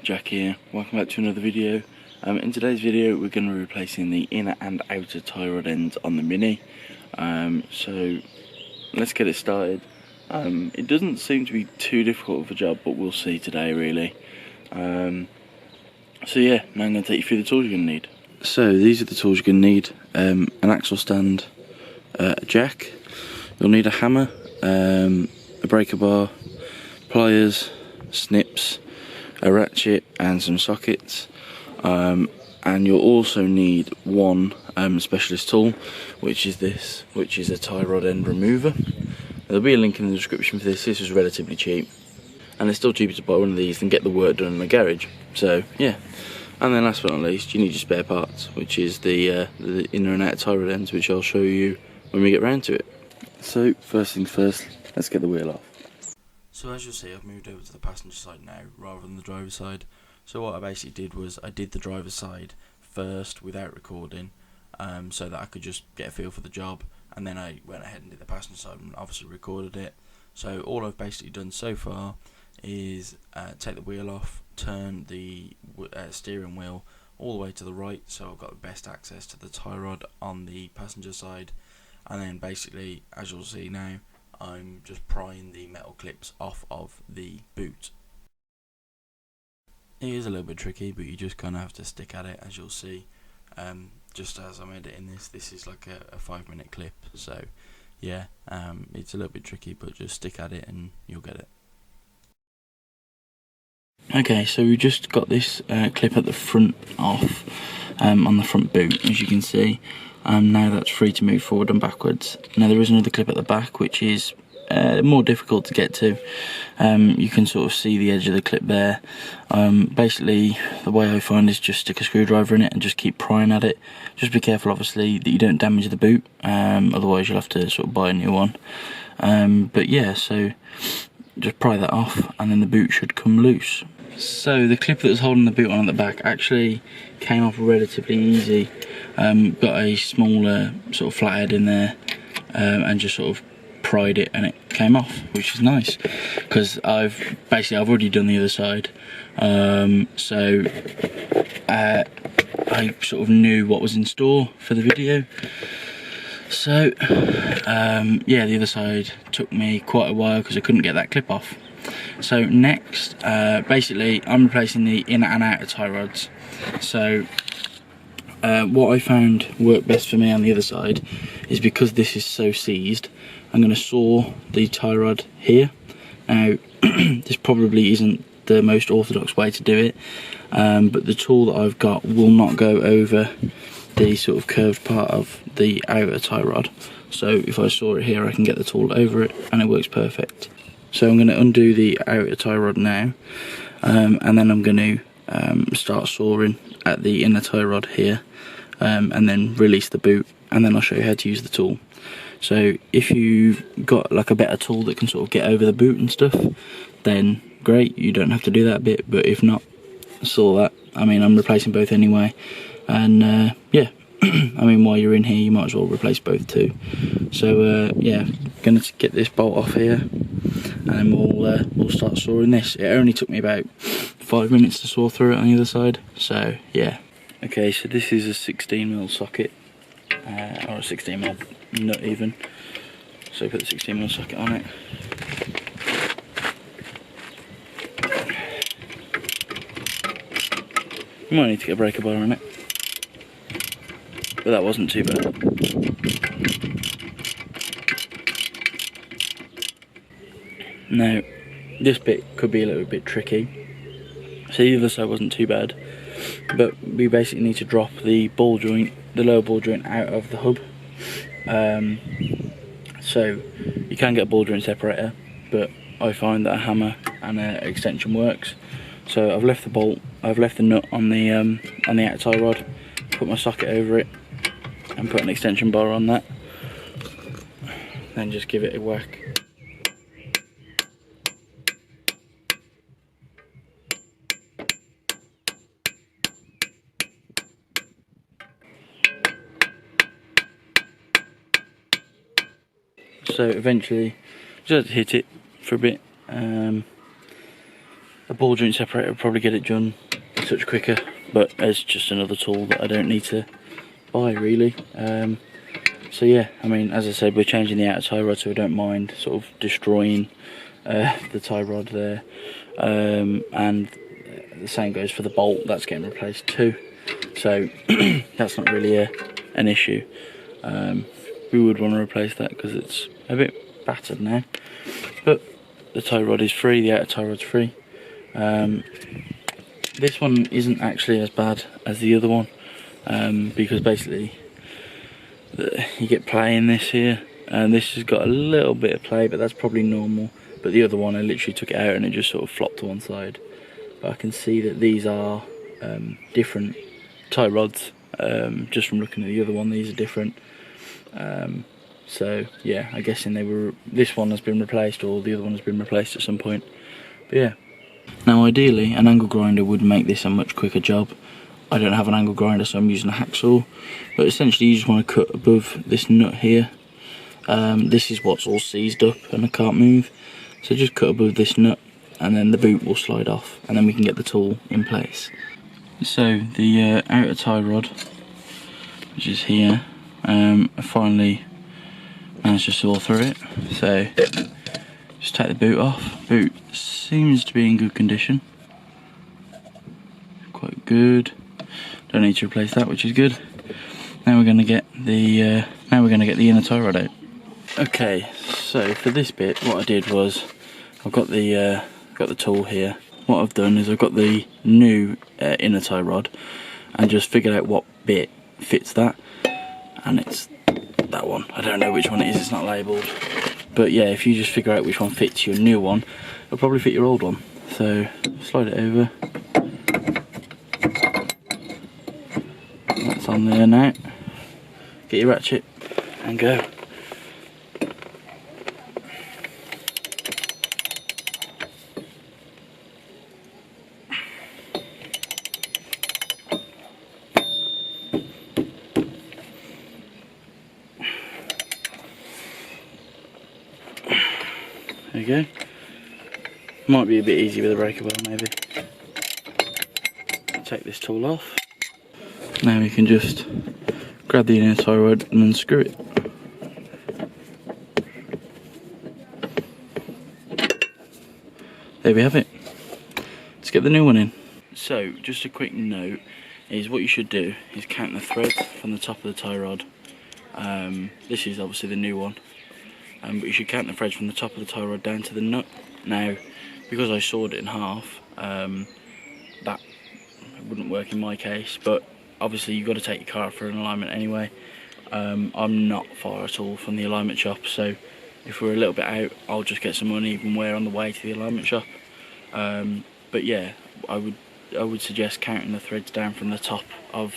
Jack here, welcome back to another video. In today's video we're going to be replacing the inner and outer tie rod ends on the Mini. So let's get it started. It doesn't seem to be too difficult of a job, but we'll see today really. So yeah, now I'm going to take you through the tools you're going to need. So these are the tools you're going to need. An axle stand, a jack, you'll need a hammer, a breaker bar, pliers, snips, a ratchet and some sockets, and you'll also need one specialist tool, which is this, which is a tie rod end remover. There'll be a link in the description for this. This is relatively cheap, and it's still cheaper to buy one of these than get the work done in the garage. So yeah, and then last but not least, you need your spare parts, which is the inner and outer tie rod ends, which I'll show you when we get round to it. So first things first, let's get the wheel off. So as you'll see, I've moved over to the passenger side now rather than the driver's side. So what I basically did was I did the driver's side first without recording, so that I could just get a feel for the job, and then I went ahead and did the passenger side and obviously recorded it. So all I've basically done so far is take the wheel off, turn the steering wheel all the way to the right, so I've got the best access to the tie rod on the passenger side, and then basically, as you'll see now, I'm just prying the metal clips off of the boot. It is a little bit tricky, but you just kind of have to stick at it, as you'll see. Just as I'm editing this is like a 5-minute clip, so yeah, it's a little bit tricky, but just stick at it and you'll get it. Okay, so we just got this clip at the front off, on the front boot, as you can see. Now that's free to move forward and backwards. Now there is another clip at the back, which is more difficult to get to. You can sort of see the edge of the clip there. Basically, the way I find is just stick a screwdriver in it and just keep prying at it. Just be careful, obviously, that you don't damage the boot. Otherwise, you'll have to sort of buy a new one. But yeah, so just pry that off, and then the boot should come loose. So the clip that was holding the boot on at the back actually came off relatively easy. Got a smaller sort of flathead in there, and just sort of pried it and it came off, which is nice because I've already done the other side. So I sort of knew what was in store for the video. So yeah, the other side took me quite a while because I couldn't get that clip off. So next, basically I'm replacing the inner and outer tie rods. So what I found worked best for me on the other side is, because this is so seized, I'm going to saw the tie rod here. Now this probably isn't the most orthodox way to do it, but the tool that I've got will not go over the sort of curved part of the outer tie rod. So if I saw it here, I can get the tool over it and it works perfect. So I'm going to undo the outer tie rod now, and then I'm going to start sawing at the inner tie rod here, and then release the boot, and then I'll show you how to use the tool. So if you've got like a better tool that can sort of get over the boot and stuff, then great, you don't have to do that bit, but if not, saw that. I mean, I'm replacing both anyway, and yeah, I mean, while you're in here, you might as well replace both too. So yeah, gonna get this bolt off here, and then we'll start sawing this. It only took me about 5 minutes to saw through it on the other side, so yeah. Okay, so this is a 16mm socket, or a 16mm nut even. So put the 16mm socket on it. You might need to get a breaker bar on it, but that wasn't too bad. Now, this bit could be a little bit tricky. So the other side wasn't too bad, but we basically need to drop the ball joint, the lower ball joint, out of the hub. So you can get a ball joint separator, but I find that a hammer and an extension works. So I've left the bolt, I've left the nut on the outer tie rod, put my socket over it, and put an extension bar on that. Then just give it a whack. So eventually, just hit it for a bit, a ball joint separator would probably get it done a touch quicker, but it's just another tool that I don't need to buy really. So yeah, I mean, as I said, we're changing the outer tie rod, so I don't mind sort of destroying the tie rod there, and the same goes for the bolt. That's getting replaced too, so that's not really an issue. We would want to replace that because it's a bit battered now, but the tie rod is free, the outer tie rod's free. This one isn't actually as bad as the other one, because basically you get play in this here, and this has got a little bit of play, but that's probably normal. But the other one, I literally took it out and it just sort of flopped to one side. But I can see that these are different tie rods, just from looking at the other one. These are different. So yeah, I'm guessing this one has been replaced, or the other one has been replaced at some point. But yeah. Now ideally an angle grinder would make this a much quicker job. I don't have an angle grinder, so I'm using a hacksaw, but essentially you just want to cut above this nut here. This is what's all seized up and I can't move, so just cut above this nut and then the boot will slide off, and then we can get the tool in place. So the outer tie rod, which is here, I finally managed to saw through it. So just take the boot off. Boot seems to be in good condition, quite good. Don't need to replace that, which is good. Now we're going to get the inner tie rod out. Okay, so for this bit, what I did was I've got the tool here. What I've done is I've got the new inner tie rod and just figured out what bit fits that, and it's that one. I don't know which one it is, it's not labelled, but yeah, if you just figure out which one fits your new one, it'll probably fit your old one. So slide it over. That's on there now. Get your ratchet and go. There you go. Might be a bit easy with a breaker bar, maybe. Take this tool off. Now we can just grab the inner tie rod and unscrew it. There we have it. Let's get the new one in. So, just a quick note is what you should do is count the threads from the top of the tie rod. This is obviously the new one. But you should count the threads from the top of the tie rod down to the nut. Now, because I sawed it in half, that wouldn't work in my case, but obviously you've got to take your car for an alignment anyway. I'm not far at all from the alignment shop, so if we're a little bit out, I'll just get some uneven wear on the way to the alignment shop. But yeah, I would suggest counting the threads down from the top of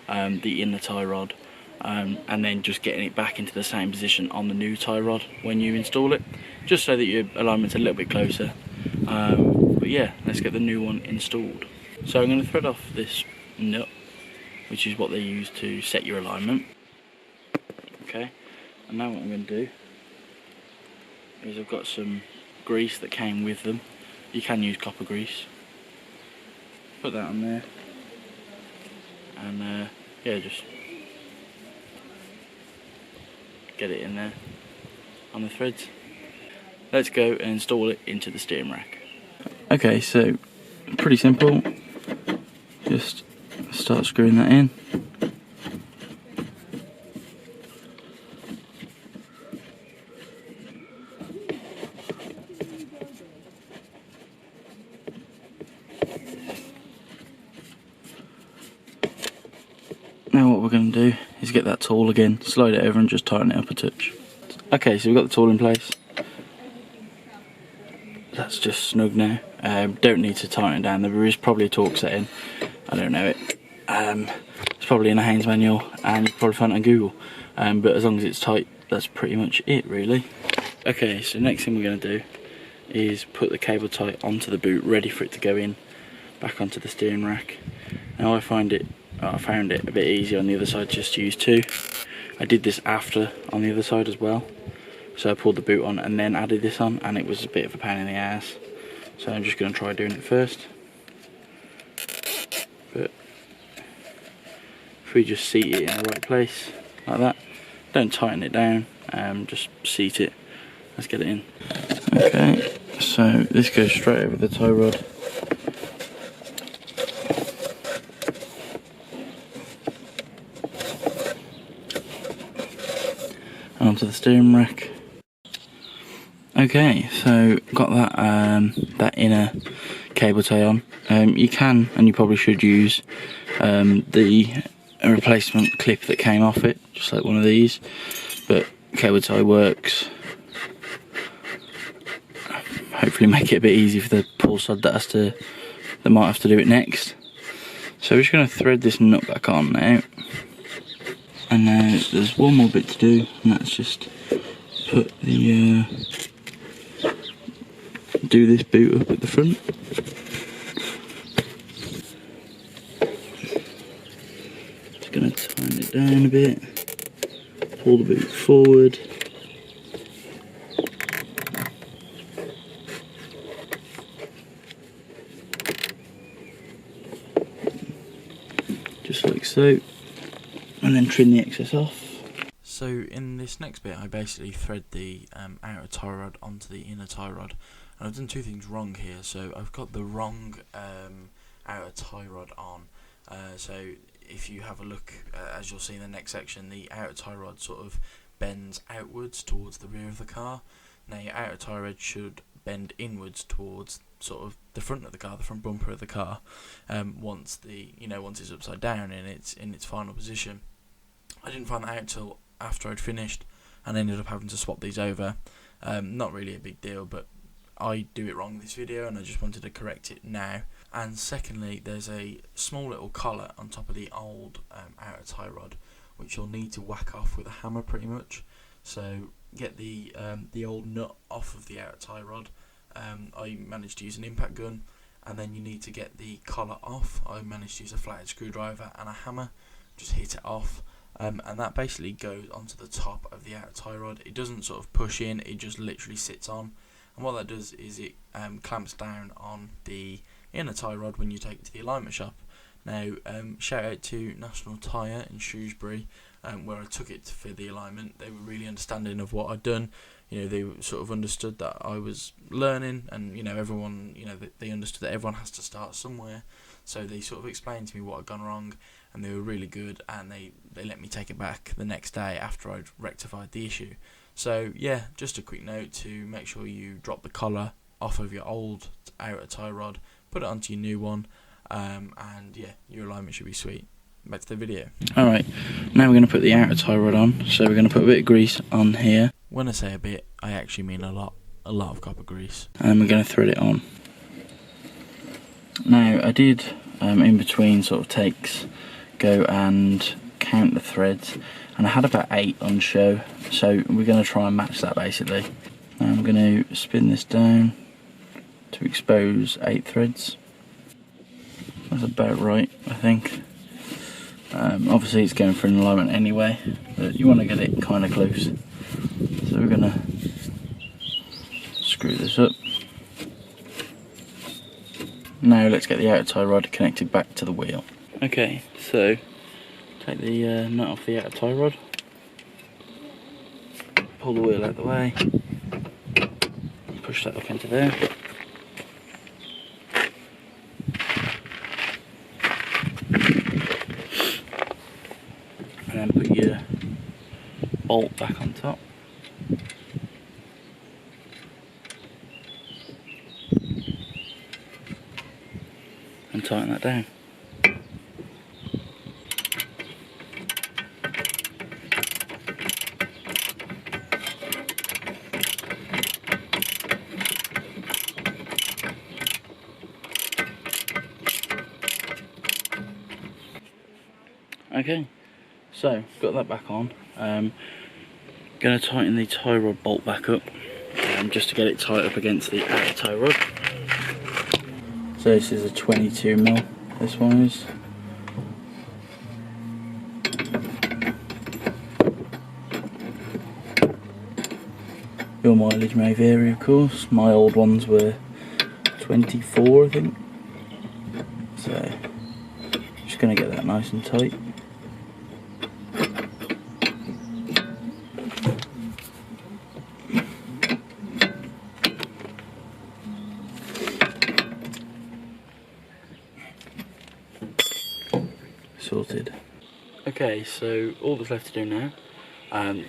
the inner tie rod, and then just getting it back into the same position on the new tie rod when you install it, just so that your alignment's a little bit closer. But yeah, let's get the new one installed. So I'm going to thread off this nut, which is what they use to set your alignment. Okay, and now what I'm going to do is I've got some grease that came with them. You can use copper grease. Put that on there, and yeah, just get it in there on the threads. Let's go and install it into the steering rack. Okay, so pretty simple. Just start screwing that in. Now what we're going to do is get that tool again, slide it over and just tighten it up a touch. Okay, so we've got the tool in place. That's just snug now. Don't need to tighten it down. There is probably a torque setting. I don't know it. It's probably in a Haynes manual, and you can probably find it on Google. But as long as it's tight, that's pretty much it really. Okay, so next thing we're going to do is put the cable tie onto the boot, ready for it to go in back onto the steering rack. Now I found it a bit easier on the other side just to use two. I did this after on the other side as well. So I pulled the boot on and then added this on, and it was a bit of a pain in the ass. So I'm just going to try doing it first. But if we just seat it in the right place, like that, don't tighten it down, just seat it. Let's get it in. Okay, so this goes straight over the tie rod. Onto the steering rack. Okay, so got that that inner cable tie on. You can, and you probably should, use the replacement clip that came off it, just like one of these, but cable tie works. Hopefully make it a bit easy for the poor sod that might have to do it next. So we're just going to thread this nut back on now. And now there's one more bit to do, and that's just put the do this boot up at the front. Just going to tighten it down a bit, pull the boot forward. Just like so. And then trim the excess off. So in this next bit I basically thread the outer tie rod onto the inner tie rod, and I've done two things wrong here. So I've got the wrong outer tie rod on, so if you have a look, as you'll see in the next section, the outer tie rod sort of bends outwards towards the rear of the car. Now your outer tie rod should bend inwards towards sort of the front of the car, the front bumper of the car, once it's upside down and it's in its final position. I didn't find that out till after I'd finished, and ended up having to swap these over. Not really a big deal, but I do it wrong in this video, and I just wanted to correct it now. And secondly, there's a small little collar on top of the old outer tie rod, which you'll need to whack off with a hammer, pretty much. So get the old nut off of the outer tie rod. I managed to use an impact gun, and then you need to get the collar off. I managed to use a flathead screwdriver and a hammer, just hit it off. And that basically goes onto the top of the outer tie rod. It doesn't sort of push in, it just literally sits on. And what that does is it clamps down on the inner tie rod when you take it to the alignment shop. Now, shout out to National Tyre in Shrewsbury, where I took it for the alignment. They were really understanding of what I'd done. You know, they sort of understood that I was learning, and everyone, they understood that everyone has to start somewhere. So they sort of explained to me what had gone wrong, and they were really good, and they let me take it back the next day after I'd rectified the issue. So yeah, just a quick note to make sure you drop the collar off of your old outer tie rod, put it onto your new one, and yeah, your alignment should be sweet. Back to the video. Alright, now we're going to put the outer tie rod on. So we're going to put a bit of grease on here. When I say a bit, I actually mean a lot of copper grease. And we're going to thread it on. Now I did, in between sort of takes, go and count the threads, and I had about 8 on show, so we're going to try and match that basically. Now I'm going to spin this down to expose 8 threads. That's about right, I think. Obviously it's going for an alignment anyway, but you want to get it kind of close. So we're going to screw this up. Now let's get the outer tie rod connected back to the wheel. Okay, so take the nut off the outer tie rod, pull the wheel out of the way, push that up into there. And then put your bolt back on top. And tighten that down. Okay, so got that back on. Going to tighten the tie rod bolt back up, just to get it tight up against the outer tie rod. So this is a 22mm, this one is. Your mileage may vary, of course. My old ones were 24, I think. So just going to get that nice and tight. Sorted. Okay, so all that's left to do now,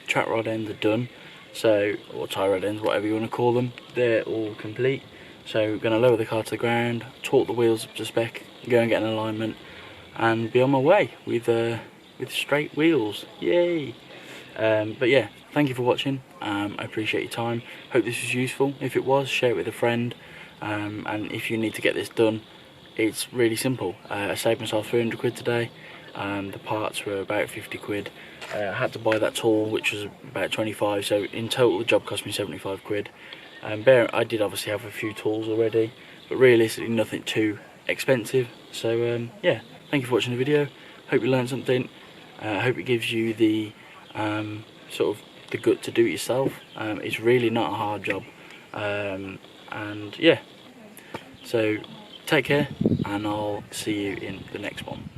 track rod ends are done, so, or tie rod ends, whatever you want to call them, they're all complete. So we're going to lower the car to the ground, torque the wheels up to spec, go and get an alignment, and be on my way with straight wheels. Yay! But yeah, thank you for watching. I appreciate your time. Hope this was useful. If it was, share it with a friend. And if you need to get this done, it's really simple. I saved myself 300 quid today. The parts were about 50 quid. I had to buy that tool, which was about 25, so in total the job cost me 75 quid. I did obviously have a few tools already, but realistically nothing too expensive. So yeah, thank you for watching the video. Hope you learned something. I hope it gives you the sort of the gut to do it yourself. It's really not a hard job. And yeah, so take care, and I'll see you in the next one.